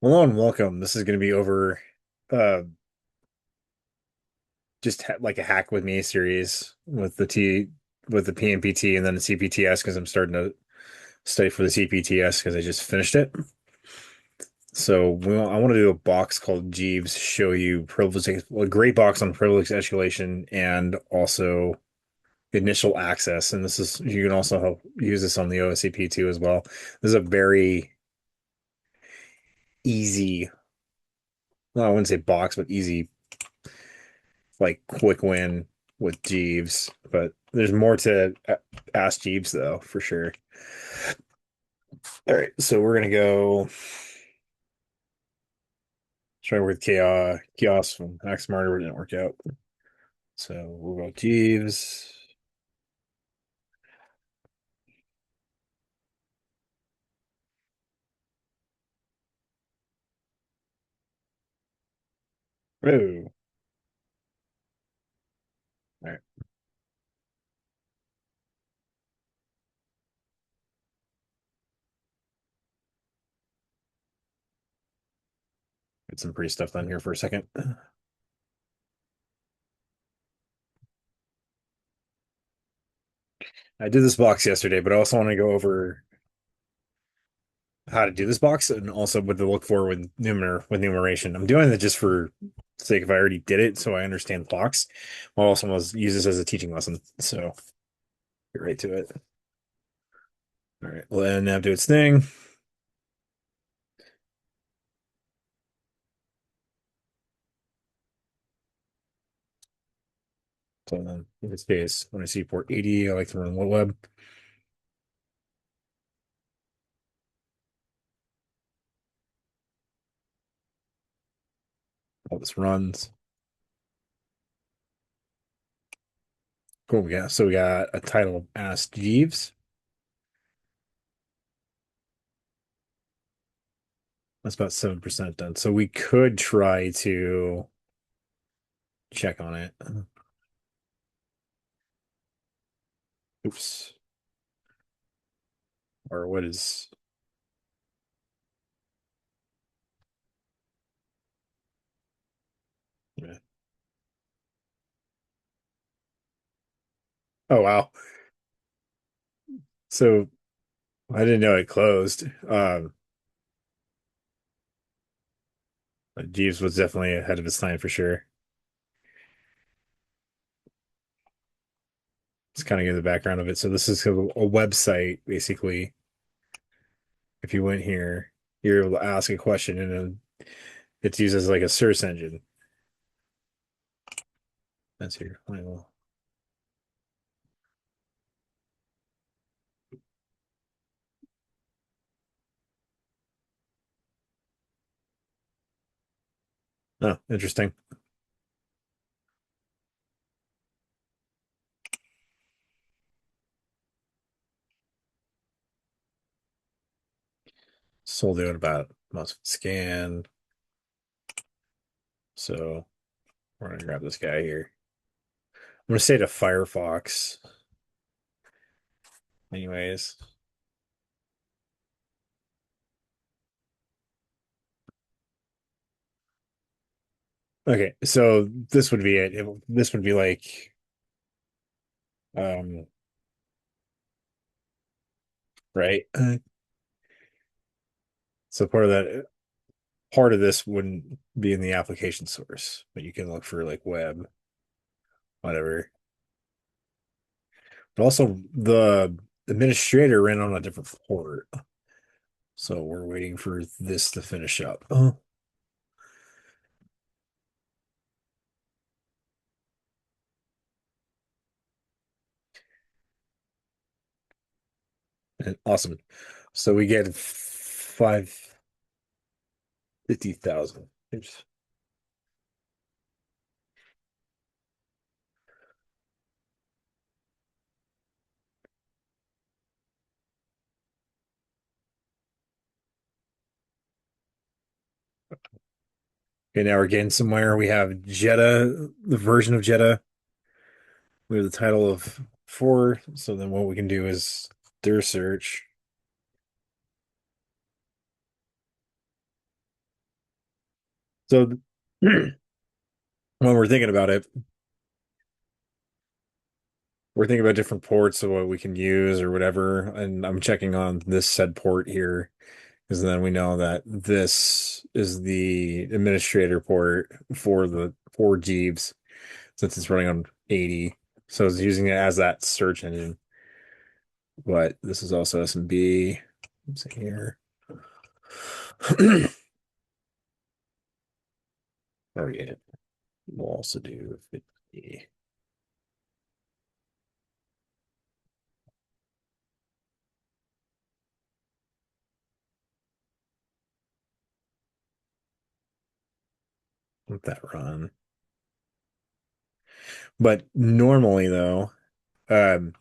Hello and welcome. This is going to be over uh just ha like a hack with me series with the PNPT and then the CPTS because I'm starting to study for the CPTS because I just finished it. So I want to do a box called Jeeves, show you a great box on privilege escalation and also initial access. And this is you can also help use this on the OSCP too as well. This is a very easy, well, I wouldn't say box, but easy like quick win with Jeeves, but there's more to ask Jeeves though, for sure. All right, so we're gonna go try with chaos from Act Smarter, it didn't work out. So we'll go Jeeves. Oh, all right, get some pretty stuff done here for a second. I did this box yesterday, but I also want to go over how to do this box and also what to look for with numeration. I'm doing it just for sake if I already did it, so I understand the box. I'll also want to use this as a teaching lesson. So get right to it. All right, let nav do its thing. So then in this case, when I see port 80, I like to run web. All this runs. Cool. We got a title of Ask Jeeves. That's about 7% done. So we could try to check on it. Oops. Or what is yeah. Oh wow. So I didn't know it closed. Jeeves was definitely ahead of his time for sure. Let's kind of get the background of it. So this is a website, basically. If you went here, you're able to ask a question and then it's used as like a search engine. That's here. Well, oh, interesting. Sold out about must scan. So we're gonna grab this guy here. I'm gonna say to Firefox. Anyways. Okay, so this would be it. This would be like um right. So part of this wouldn't be in the application source, but you can look for like web, whatever. But also the administrator ran on a different port. So we're waiting for this to finish up. Oh, and awesome. So we get 550,000. Oops. Okay, now we're getting somewhere. We have Jetta, the version of Jetta. We have the title of four. So then what we can do is dir search. So when we're thinking about it, we're thinking about different ports of what we can use or whatever. And I'm checking on this said port here because then we know that this is the administrator port for the for Jeeves since it's running on 80. So it's using it as that search engine. But this is also SMB. Let's see here. Oh yeah. We'll also do 50. Let that run. But normally though, um,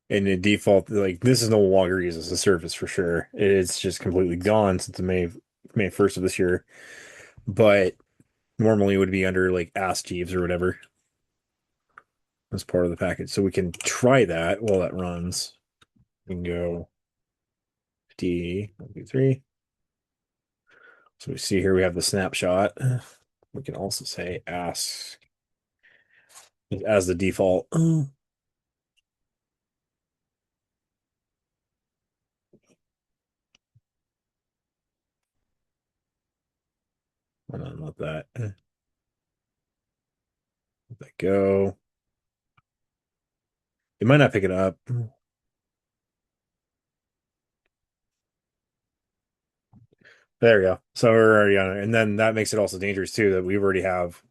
in the default, like this is no longer used as a service for sure. It's just completely gone since the May 1st of this year. But normally it would be under like Ask Jeeves or whatever as part of the package. So we can try that while that runs. We can go D 1, 2, 3. So we see here we have the snapshot. We can also say ask as the default. Hold on, let that go. It might not pick it up. There we go. So we're already on it. And then that makes it also dangerous too that we already have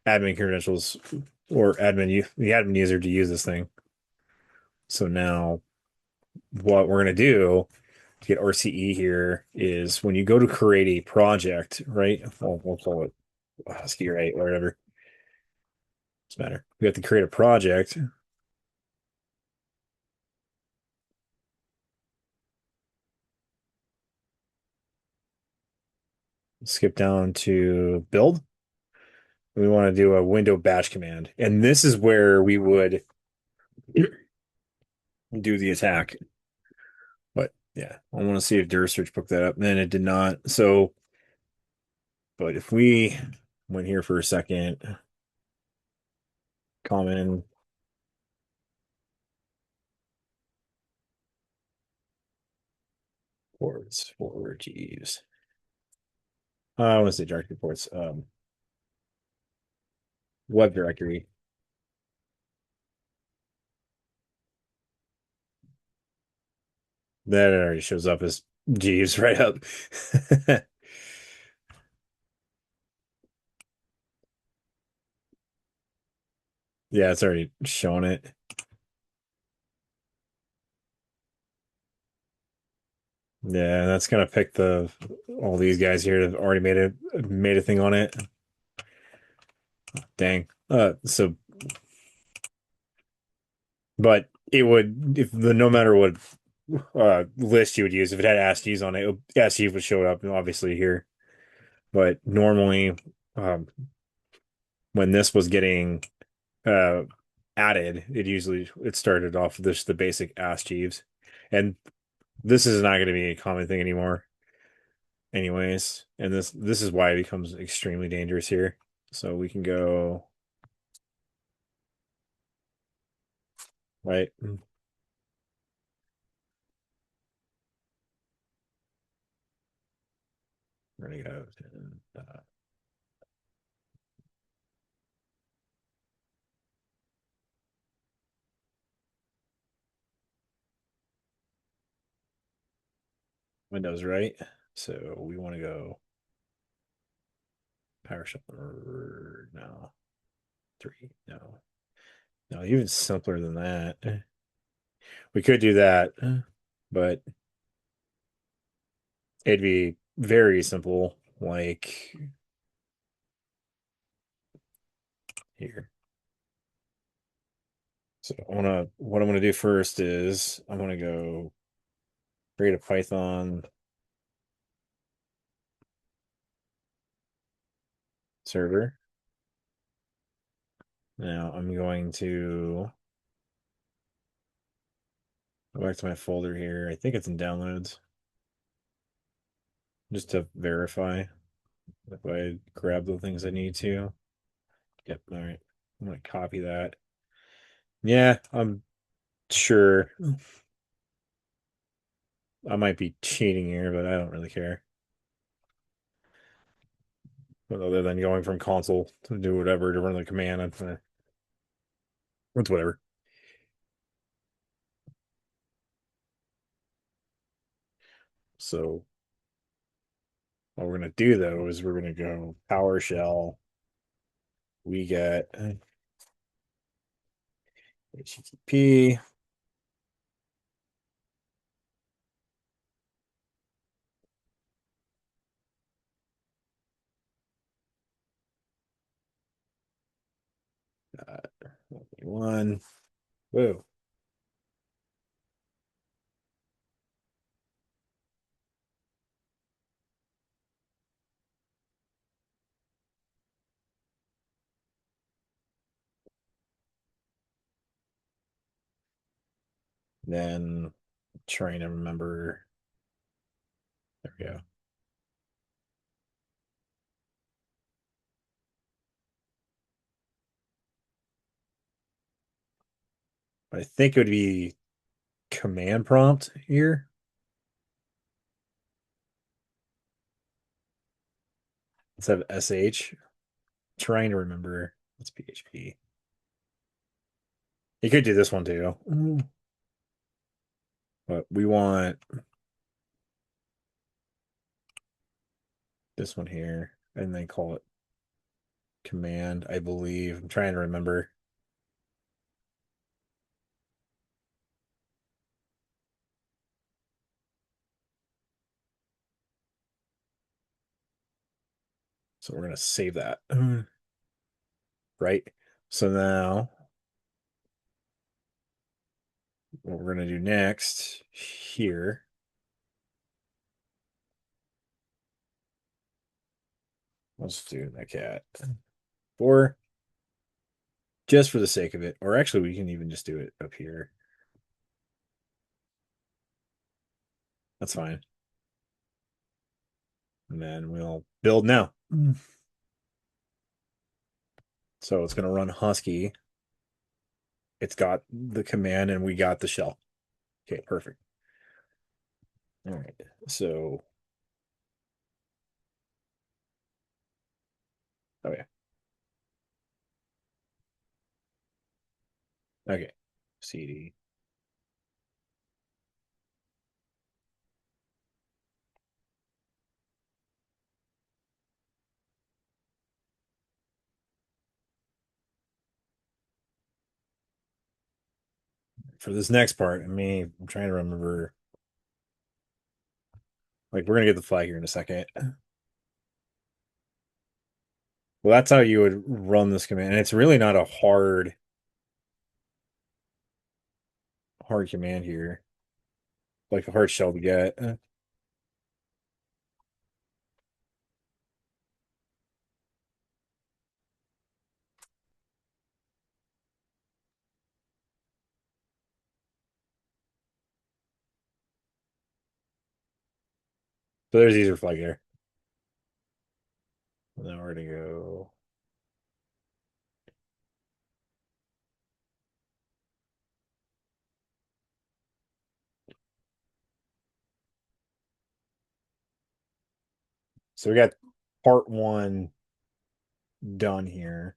admin credentials or the admin user to use this thing. So now what we're going to do to get RCE here is when you go to create a project, right? We'll call it Husky, right? Or whatever. Doesn't matter. We have to create a project. Skip down to build. We want to do a window batch command. And this is where we would do the attack. But yeah, I want to see if Dursearch picked that up. And then it did not. So, but if we went here for a second, common ports for Jeeves. I want to say directory ports. Web directory. That already shows up as Jeeves right up. Yeah, it's already showing it. Yeah, that's gonna pick the all these guys here that have already made a thing on it. Dang. So but it would if the no matter what list you would use, if it had ASCIIs on it, ASCII would show up obviously here. But normally um when this was getting uh added, it started off with just the basic Ask Jeeves. And this is not going to be a common thing anymore anyways. And this is why it becomes extremely dangerous here. So we can go right. We're gonna go to Windows, right? So we want to go PowerShell or no 3. No, even simpler than that. We could do that, but it'd be very simple. Like here. So what I'm gonna do first is I'm gonna go create a Python server. Now I'm going to go back to my folder here. I think it's in downloads. just to verify if I grab the things I need to. Yep. All right. I'm gonna copy that. Yeah, I'm sure I might be cheating here, but I don't really care. But other than going from console to do whatever to run the command, it's whatever. So what we're gonna do though is we're gonna go PowerShell. We get HTTP. One. Whoa. Then trying to remember. There we go. I think it would be command prompt here. Instead of SH. Trying to remember. It's PHP. You could do this one too. But we want this one here and then call it command, I believe. I'm trying to remember. So we're going to save that. Right. So now what we're going to do next here. Let's do that cat. Or just for the sake of it. Or actually, we can even just do it up here. That's fine. And then we'll build now. So it's going to run Husky. It's got the command and we got the shell. Okay, perfect. All right. So, oh yeah. Okay. CD. For this next part, I'm trying to remember. Like, we're gonna get the flag here in a second. Well, that's how you would run this command, and it's really not a hard command here, like a hard shell to get. So there's user flag there. Now we're gonna go. So we got part one done here.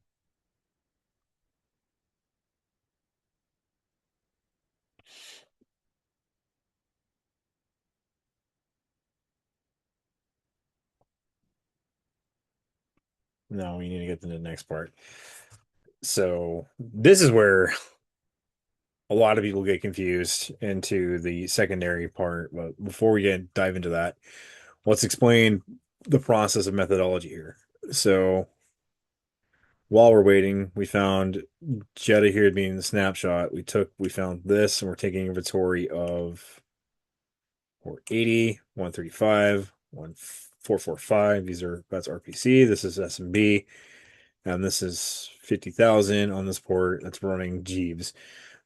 Now we need to get to the next part. So this is where a lot of people get confused into the secondary part. But before we dive into that, let's explain the process of methodology here. So while we're waiting, we found Jetta here being the snapshot. We found this, and we're taking inventory of 480, 135, 1445. That's RPC. This is SMB, and this is 50,000 on this port that's running Jeeves.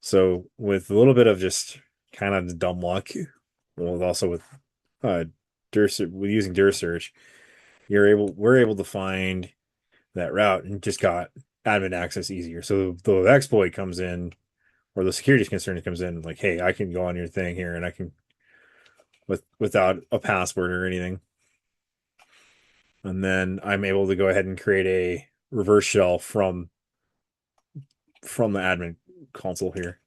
So with a little bit of just kind of dumb luck, well, also with uh, with using dir search, we're able to find that route and just got admin access easier. So the exploit comes in or the security concern comes in like, hey, I can go on your thing here and I can without a password or anything. And then I'm able to go ahead and create a reverse shell from the admin console here.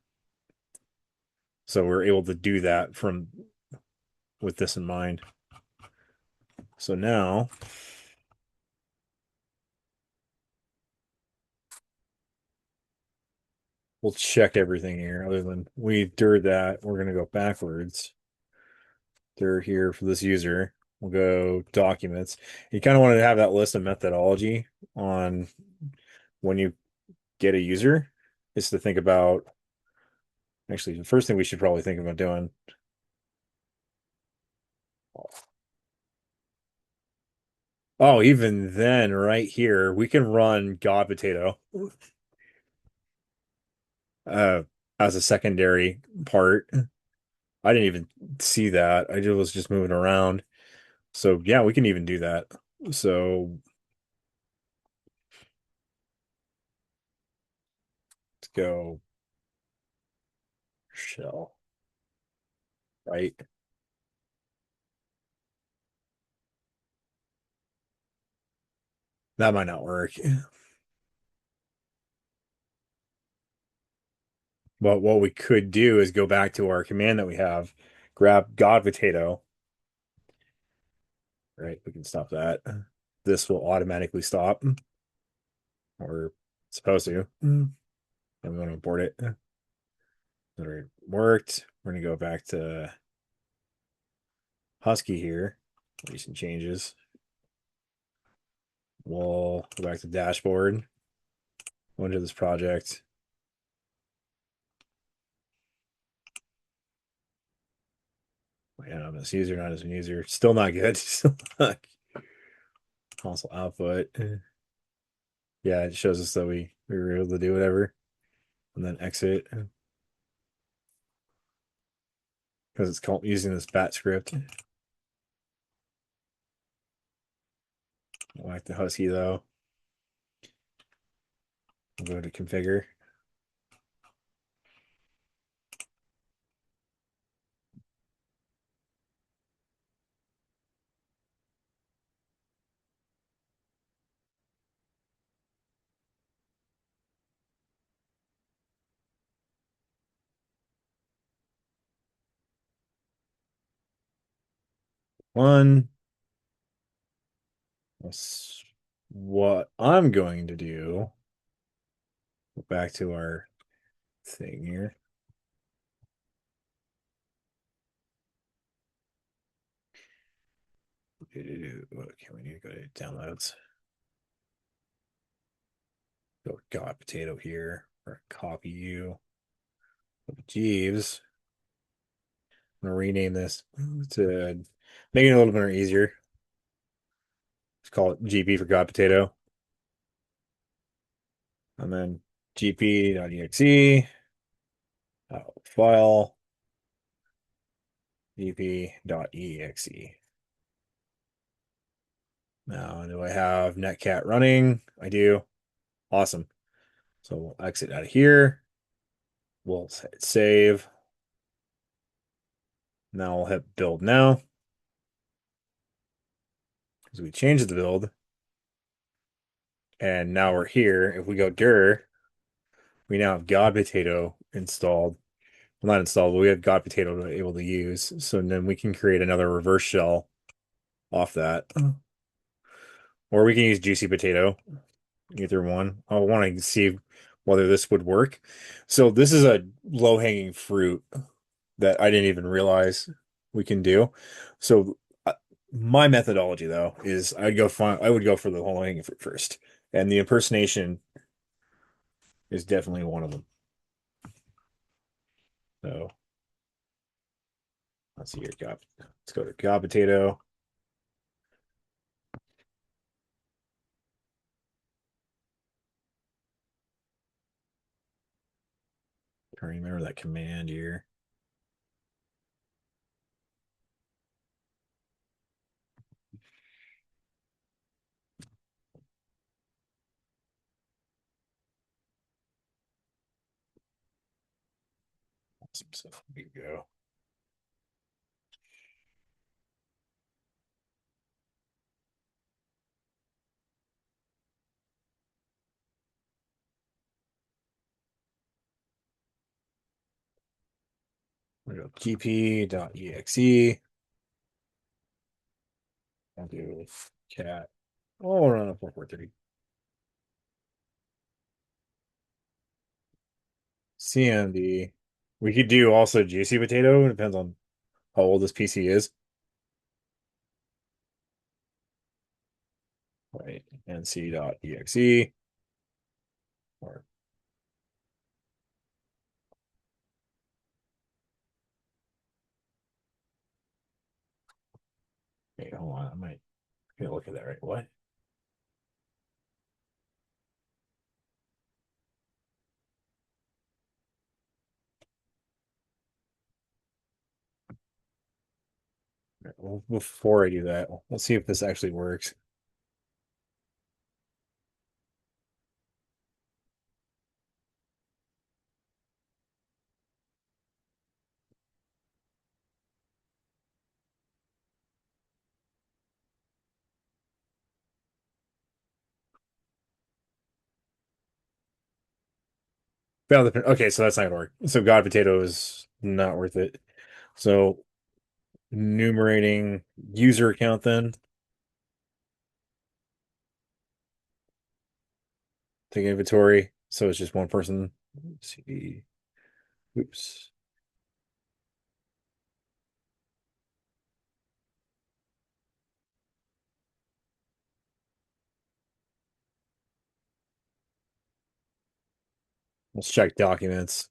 So we're able to do that from with this in mind. So now we'll check everything here. Other than we dir that, we're going to go backwards. Dir here for this user. We'll go documents. You kind of want to have that list of methodology on when you get a user is to think about. Actually, the first thing we should probably think about doing. Oh, even then, right here, we can run God Potato uh, as a secondary part. I didn't even see that. I just was just moving around. So yeah, we can even do that. So let's go shell, right? That might not work. But what we could do is go back to our command that we have, grab God Potato, right? We can stop that. This will automatically stop, or supposed to. And we want to import it. All right, worked. We're gonna go back to Husky here. Recent changes. We'll go back to dashboard. Go into this project. Yeah, this user, not as an user. Still not good. Still not. Console output. Yeah, it shows us that we were able to do whatever. And then exit. Because it's called using this bat script. Whack the Husky though. We'll go to configure. One. What I'm going to do. Go back to our thing here. What can we do? Go to downloads. Go God Potato here. Or copy you. Jeeves. I'm gonna rename this to make it a little bit easier. Let's call it GP for God Potato. And then gp.exe, file, gp.exe. Now, do I have netcat running? I do. Awesome. So we'll exit out of here. We'll hit save. Now we'll hit build now. Because we changed the build. And now we're here. If we go dir, we now have God Potato installed. Well, not installed, but we have God Potato able to use. So then we can create another reverse shell off that. Or we can use Juicy Potato. Either one. I want to see whether this would work. So this is a low-hanging fruit that I didn't even realize we can do. So my methodology though is I would go for the low-hanging fruit first. And the impersonation is definitely one of them. So let's see here. Let's go to God Potato. I remember that command here. So here we go. We go gp.exe. I'll do cat. Oh, no, no, 443. CMD. We could do also juicy potato. It depends on how old this PC is. Right. nc.exe. Or wait, hold on. I might get a look at that right. What? Well, before I do that, we'll see if this actually works. Found the okay, so that's not gonna work. So God potato is not worth it. So enumerating user account then. Take inventory. So it's just one person. CD. Oops. Let's check documents.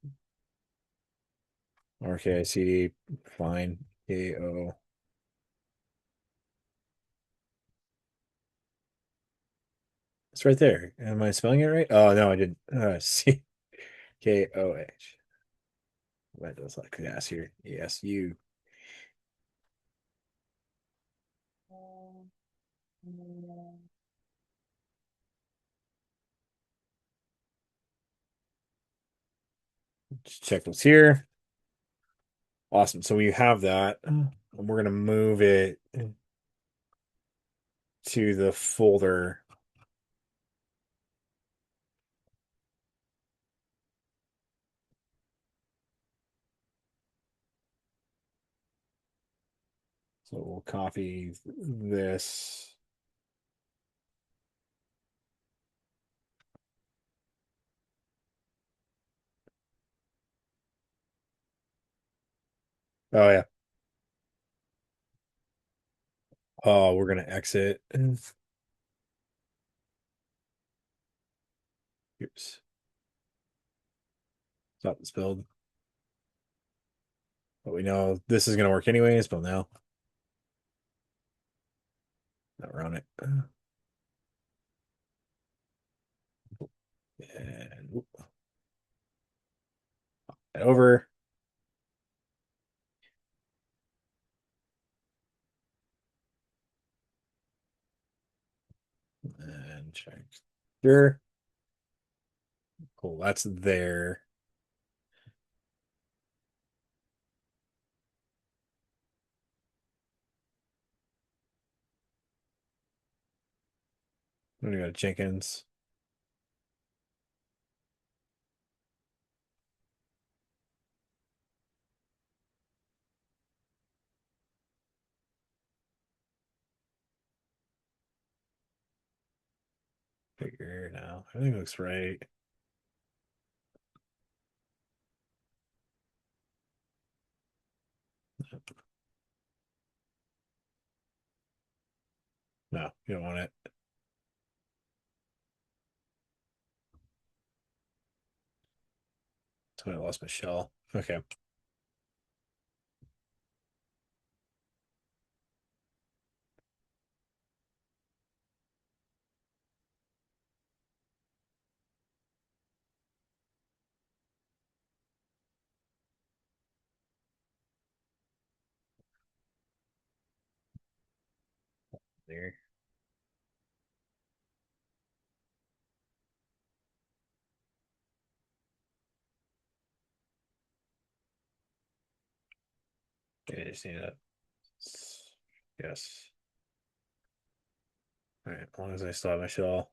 RK CD. Fine. KO. It's right there. Am I spelling it right? Oh no, I didn't. C KOH. That does like gas here. Yes, you. Just check what's here. Awesome. So we have that. And we're gonna move it to the folder. So we'll copy this. Oh yeah. Oh, we're gonna exit. Oops. Stop this build. But we know this is gonna work anyways, but now. Not run it. And whoop, over. And check. Sure. Cool. That's there. We got Jenkins. Figure now. Everything looks right. No, you don't want it. So I lost my shell. Okay. There. I just need to. Yes. All right. As long as I still have my shell.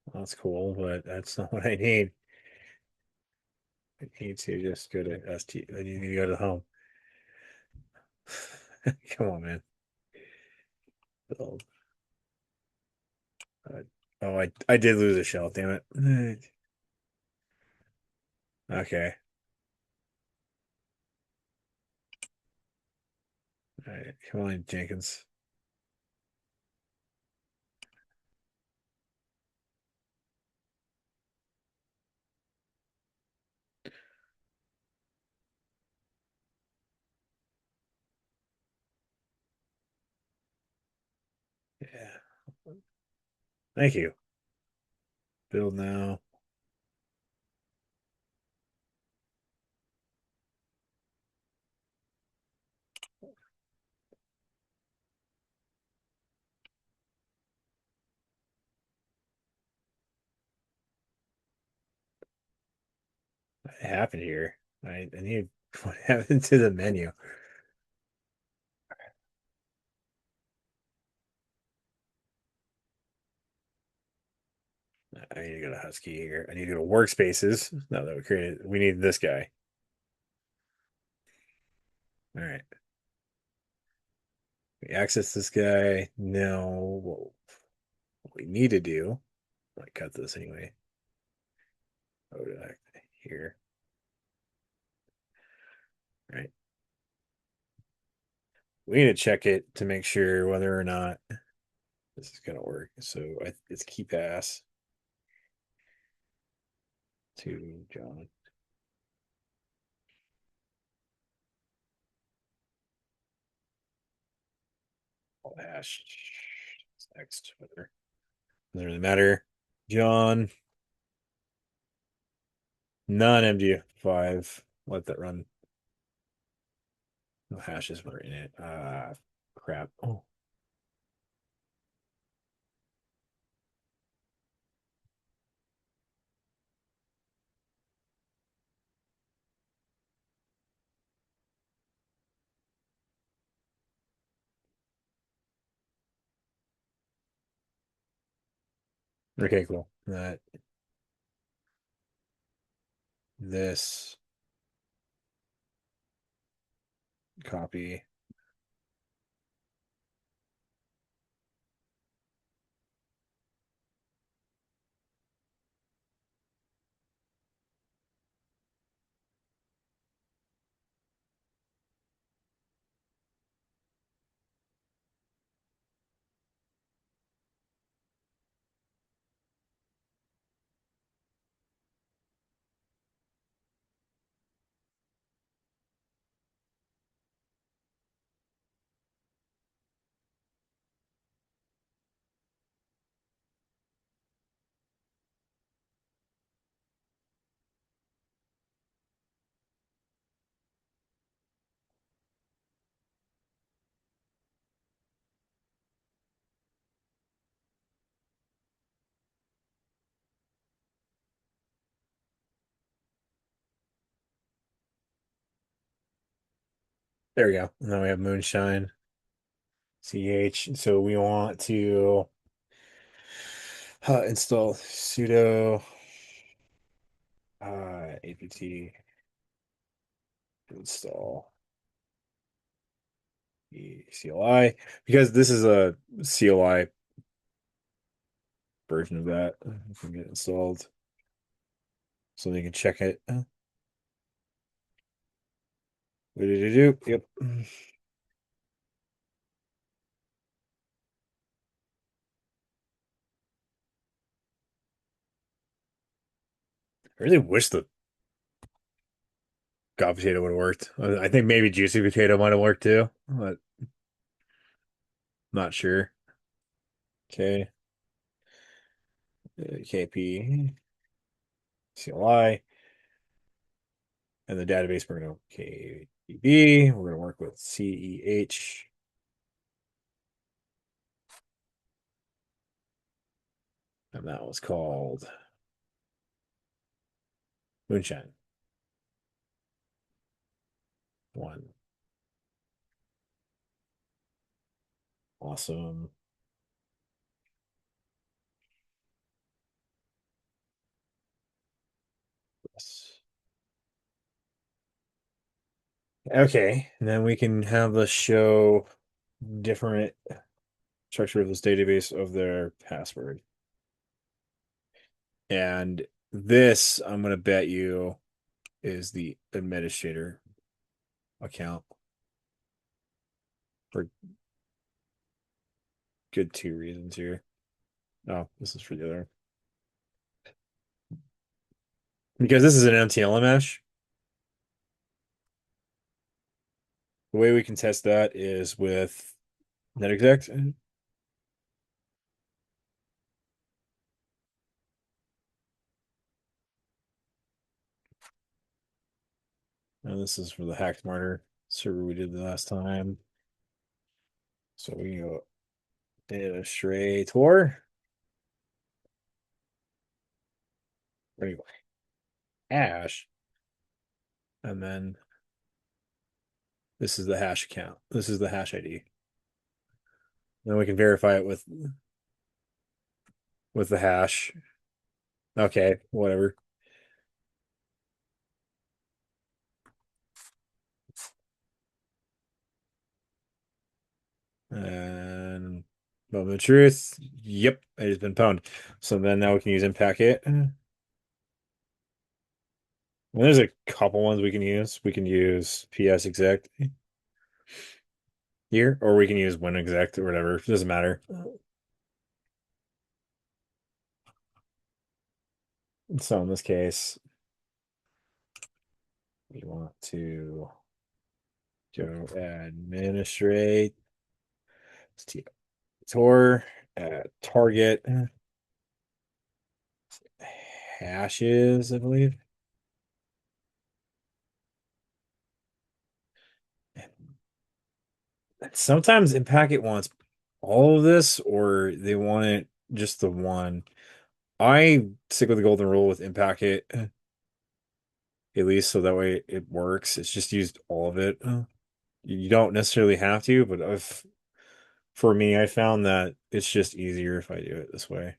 Well, that's cool, but that's not what I need. I need to just go to ST. I need to go to home. Come on, man. Build. Oh, I did lose a shell. Damn it. Okay. All right. Come on, Jenkins. Yeah. Thank you. Build now. What happened here? I need what happened to the menu? I need to go to Husky here. I need to go to workspaces. No, that we created. We need this guy. All right. We access this guy. No, what we need to do. I cut this anyway. Oh, here. All right. We need to check it to make sure whether or not this is gonna work. So it's key pass to John. All hash. Next, whether doesn't really matter. John, non MD5. Let that run. No hashes were in it. Crap. Oh, okay, cool. That this copy. There we go. Now we have Moonshine. CH. So we want to install sudo apt install the CLI because this is a CLI version of that. It can get installed so they can check it. What did it do? Yep. I really wish the God potato would have worked. I think maybe juicy potato might have worked too, but not sure. Okay. KP CLI. And the database, we're going to KDB. We're going to work with CEH. And that was called Moonshine 1. Awesome. Yes. Okay, and then we can have the show different structure of this database of their password. And this, I'm going to bet you, is the administrator account for good 2 reasons here. Oh, this is for the other. Because this is an MTLM mesh. The way we can test that is with netexec. And this is for the hack smarter server we did the last time. So we go administrator. Anyway, hash. And then this is the hash account. This is the hash ID. Then we can verify it with the hash. Okay, whatever. And moment of truth. Yep, it has been pwned. So then now we can use impact it. And there's a couple ones we can use. We can use PS exec here, or we can use win exec or whatever. It doesn't matter. So in this case, we want to go administrate Tor target hashes, I believe. Sometimes in packet wants all of this, or they want it just the one. I stick with the golden rule with impact it, at least so that way it works. It's just used all of it. You don't necessarily have to, but for me, I found that it's just easier if I do it this way.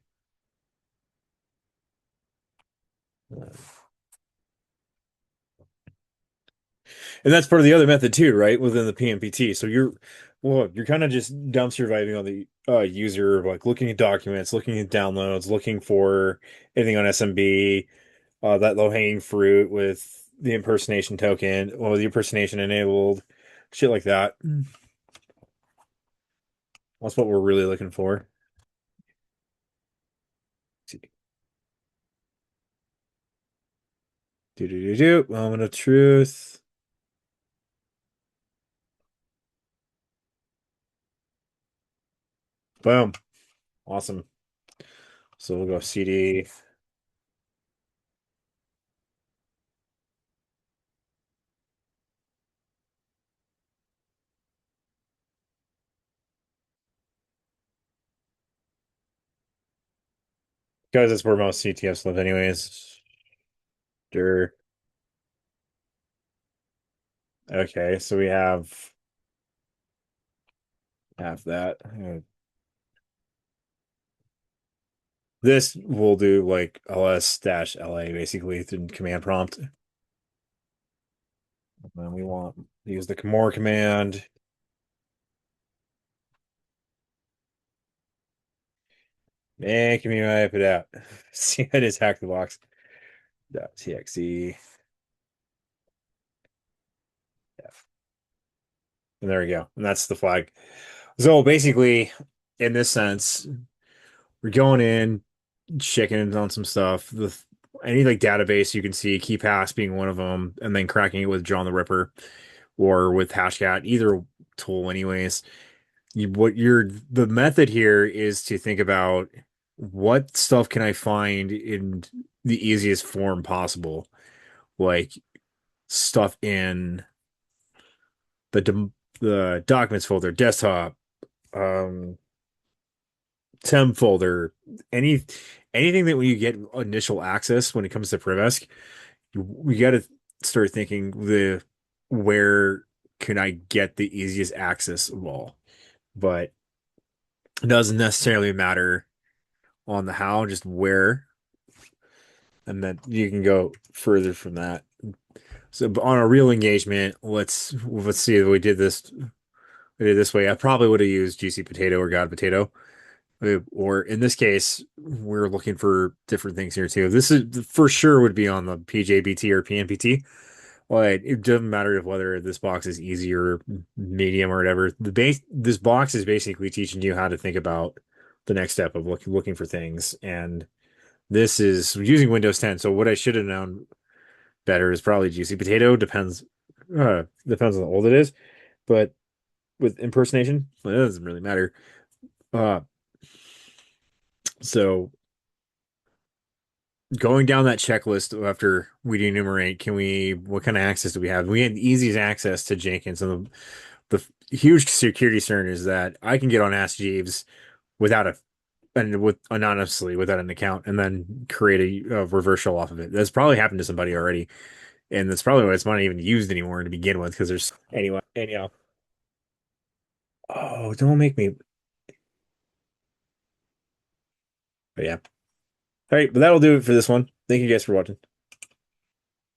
And that's part of the other method too, right? Within the PNPT. So you're kind of just dump surviving on the user, like looking at documents, looking at downloads, looking for anything on SMB, that low-hanging fruit with the impersonation token, or the impersonation enabled, shit like that. That's what we're really looking for. Do do do do. Moment of truth. Boom. Awesome. So we'll go CD. Because it's where most CTFs live anyways. Sure. Okay, so we have half that. This will do like ls-la basically through command prompt. And then we want to use the more command. And can we wipe it out? See, I just hacked the box. .txe. Yeah. And there we go. And that's the flag. So basically, in this sense, we're going in, checking on some stuff. Any like database you can see, KeyPass being one of them, and then cracking it with John the Ripper or with Hashcat, either tool, anyways. The method here is to think about what stuff can I find in the easiest form possible. Like stuff in the documents folder, desktop, um, temp folder, any anything that when you get initial access when it comes to Privesk, we got to start thinking the where can I get the easiest access of all. But it doesn't necessarily matter on the how, just where, and then you can go further from that. So on a real engagement, let's see if we did this way. I probably would have used Juicy Potato or God Potato. Or in this case, we're looking for different things here too. This is for sure would be on the PJPT or PNPT. Like it doesn't matter if whether this box is easy or medium or whatever. This box is basically teaching you how to think about the next step of looking for things. And this is using Windows 10. So what I should have known better is probably Juicy Potato. Depends on how old it is. But with impersonation, well, it doesn't really matter. Uh, so going down that checklist after we enumerate, what kind of access do we have? We had the easiest access to Jenkins, and the huge security concern is that I can get on Ask Jeeves without a and with anonymously without an account, and then create a reverse shell off of it. That's probably happened to somebody already, and that's probably why it's not even used anymore to begin with, because there's anyway. Anyhow, oh, don't make me. But yeah, all right, but that'll do it for this one. Thank you guys for watching.